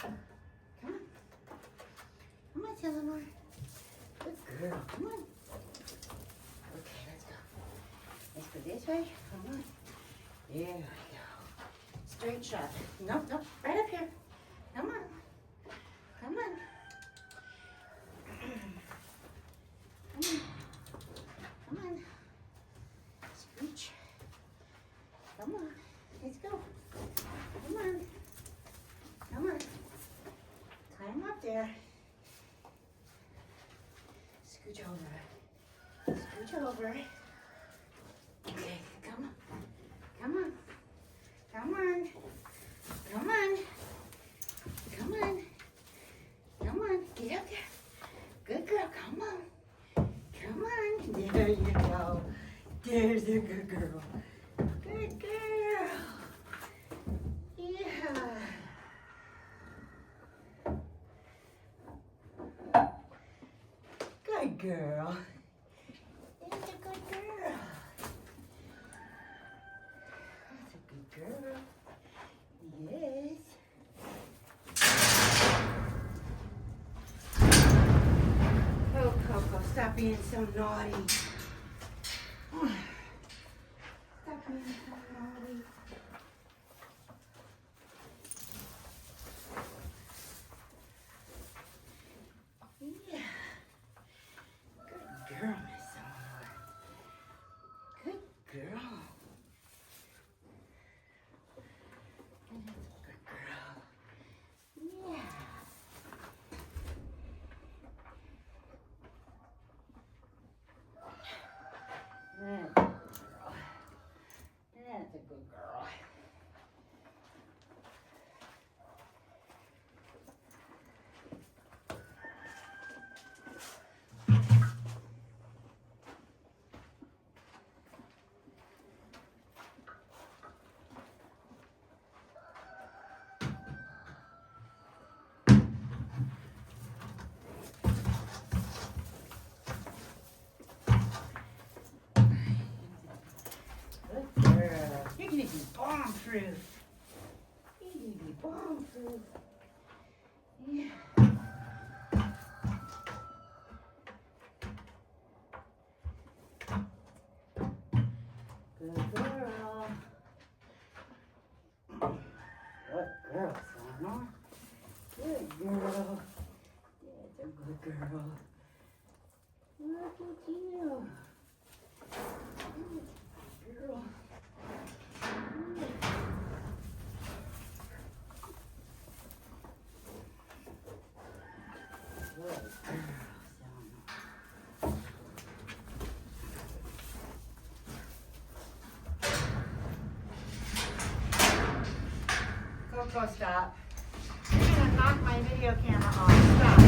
Come on. Come on, Eleanor. Good girl. Come on. Okay, let's go. Let's go this way. Come on. There we go. Straight shot. Nope, nope. Right up here. Come on. Come on. Come on. Come on. Scooch. Come on. Let's go. Come on. Come on. Climb up there. Scooch over. Scooch over. Okay, come on. Come on. Come on. Come on. Come on. Come on. Get up there. Good girl. Come on. Come on. There you go. There's a good girl. Good girl. Yeah. Good girl. There's a good girl. That's a good girl. Yes. Oh, Coco, stop being so naughty. Stop being so naughty. Yeah. Good girl, Miss Eleanor. Good girl. Good girl. Yeah. That's a good girl. That's a good girl. Good girl. You're gonna be bomb-proof. You're gonna be bomb-proof. Yeah. Good girl. Good girl, Eleanor. Good girl. That's a good girl. Look at you. Good girl. Coco, stop. You're gonna knock my video camera off. Stop.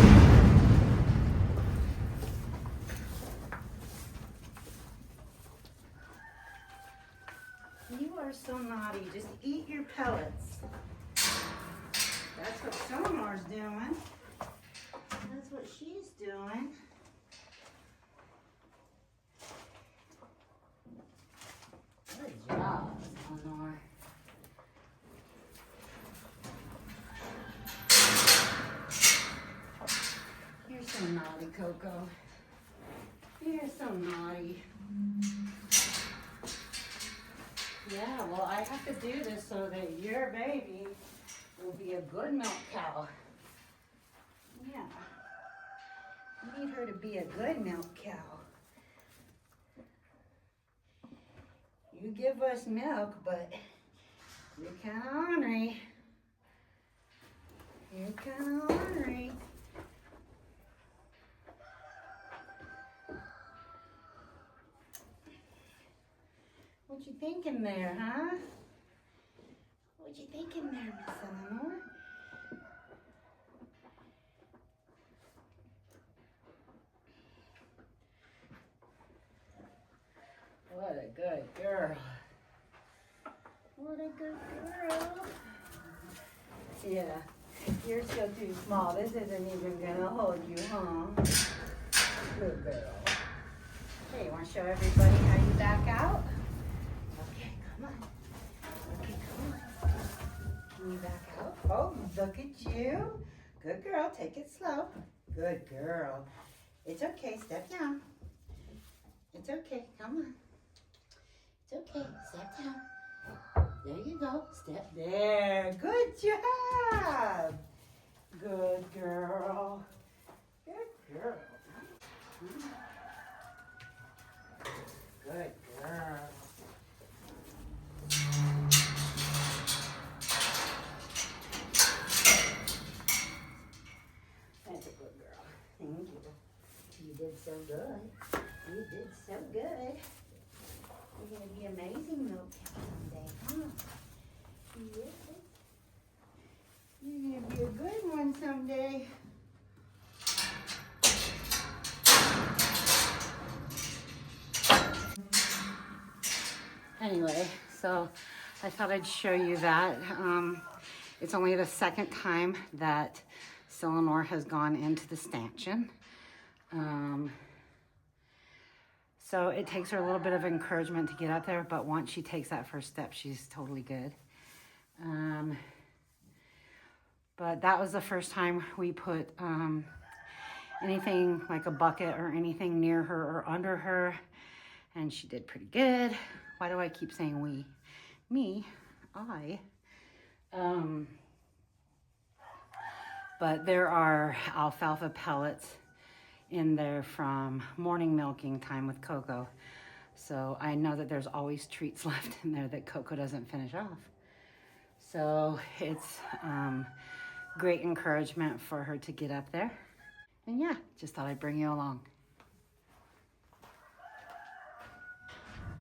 You are so naughty. Just eat your pellets. That's what Somar's doing. That's what she's doing. Good job, Eleanor. You're so naughty, Coco. You're so naughty. Yeah, well, I have to do this so that your baby will be a good milk cow. Yeah. You need her to be a good milk cow. You give us milk, but you're kind of ornery. You're kind of ornery. What you thinking there, huh? What you thinking there, Miss Eleanor? What a good girl. What a good girl. Yeah, you're still too small. This isn't even gonna hold you, huh? Good girl. Hey, you wanna show everybody how you back out? Okay, come on. Okay, come on. Can you back out? Oh, look at you. Good girl. Take it slow. Good girl. It's okay. Step down. It's okay. Come on. It's okay. Step down. There you go. Step there. Good job. Good girl. Good girl. Good girl. That's a good girl. Thank you. You did so good. You did so good. You're going to be amazing milk cow someday, huh? Yes. You're going to be a good one someday. Anyway, so I thought I'd show you that. It's only the second time that Selenor has gone into the stanchion. So it takes her a little bit of encouragement to get up there, but once she takes that first step, she's totally good. But that was the first time we put anything like a bucket or anything near her or under her, and she did pretty good. Why do I keep saying we? Me, I. But there are alfalfa pellets in there from morning milking time with Coco. So I know that there's always treats left in there that Coco doesn't finish off. So it's great encouragement for her to get up there. And yeah, just thought I'd bring you along.